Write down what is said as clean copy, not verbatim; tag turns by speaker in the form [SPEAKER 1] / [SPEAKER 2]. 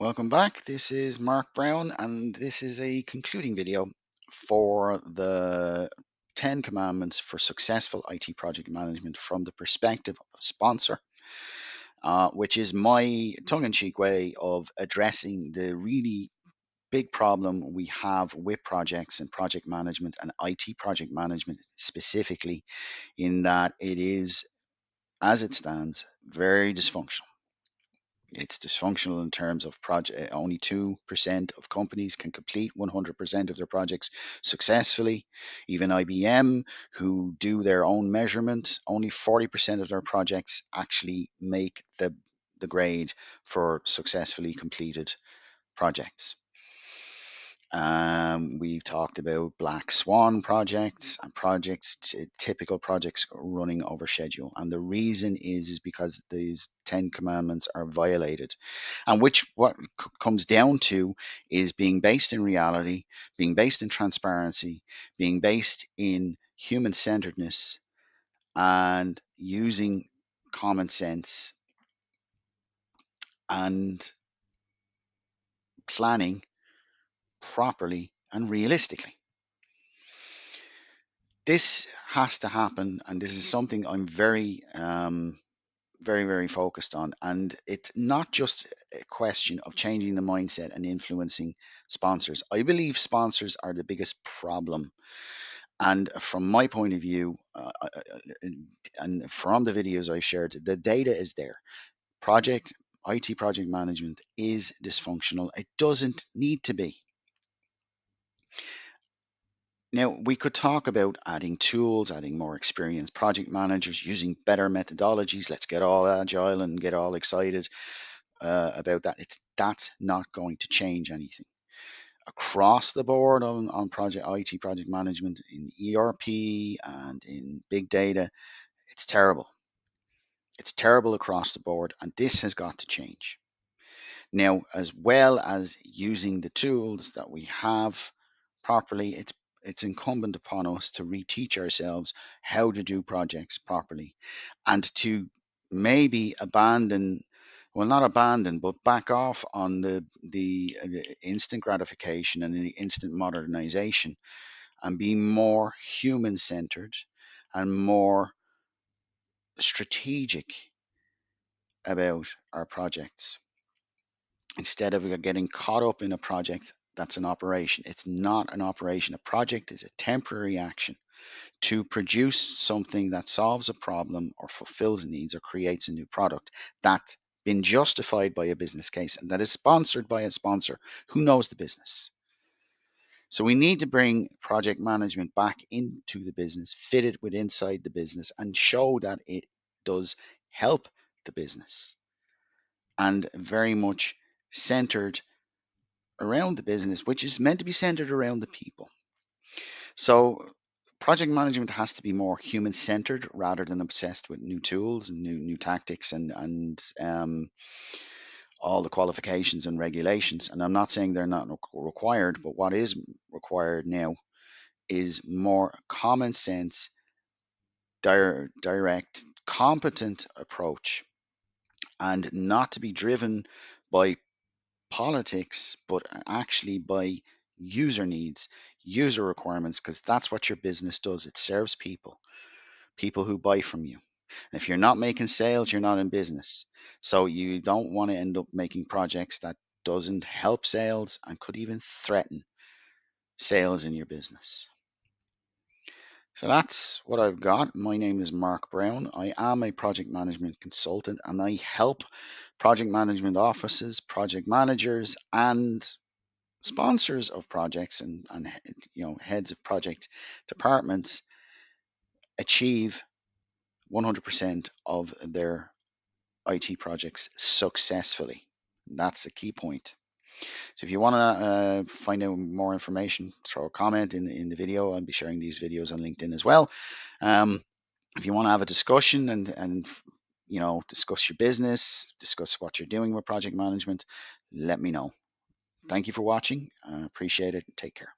[SPEAKER 1] Welcome back. This is Mark Brown, and this is a concluding video for the 10 commandments for successful IT project management from the perspective of a sponsor, which is my tongue in cheek way of addressing the really big problem we have with projects and project management and IT project management specifically, in that it is, as it stands, very dysfunctional. It's dysfunctional in terms of project. Only 2% of companies can complete 100% of their projects successfully. Even IBM, who do their own measurement, only 40% of their projects actually make the grade for successfully completed projects. We've talked about black swan projects and typical projects running over schedule. And the reason is because these 10 commandments are violated. And what comes down to is being based in reality, being based in transparency, being based in human centeredness, and using common sense and planning properly and realistically. This has to happen, and this is something I'm very focused on. And it's not just a question of changing the mindset and influencing sponsors. I believe sponsors are the biggest problem. And from my point of view, and from the videos I've shared, the data is there. IT project management is dysfunctional. It doesn't need to be. Now, we could talk about adding tools, adding more experienced project managers, using better methodologies. Let's get all agile and get all excited about that. That's not going to change anything. Across the board on project IT project management, in ERP and in big data, it's terrible. It's terrible across the board, and this has got to change. Now, as well as using the tools that we have properly, it's incumbent upon us to reteach ourselves how to do projects properly, and to maybe not abandon, but back off on the instant gratification and the instant modernization, and be more human centered and more strategic about our projects, instead of getting caught up in a project that's an operation. It's not an operation. A project is a temporary action to produce something that solves a problem or fulfills needs or creates a new product that's been justified by a business case and that is sponsored by a sponsor who knows the business. So we need to bring project management back into the business, fit it with inside the business, and show that it does help the business, and very much centered around the business, which is meant to be centered around the people. So project management has to be more human centered rather than obsessed with new tools and new tactics and all the qualifications and regulations. And I'm not saying they're not required, but what is required now is more common sense, direct, competent approach, and not to be driven by politics, but actually by user needs, user requirements, because that's what your business does. It serves people who buy from you. And if you're not making sales, you're not in business. So you don't want to end up making projects that doesn't help sales and could even threaten sales in your business. So that's what I've got. My name is Mark Brown. I am a project management consultant, and I help project management offices, project managers, and sponsors of projects and heads of project departments achieve 100% of their IT projects successfully. That's a key point. So if you want to find out more information, throw a comment in the video. I'll be sharing these videos on LinkedIn as well. If you want to have a discussion and discuss your business, discuss what you're doing with project management, let me know. Thank you for watching. Appreciate it. Take care.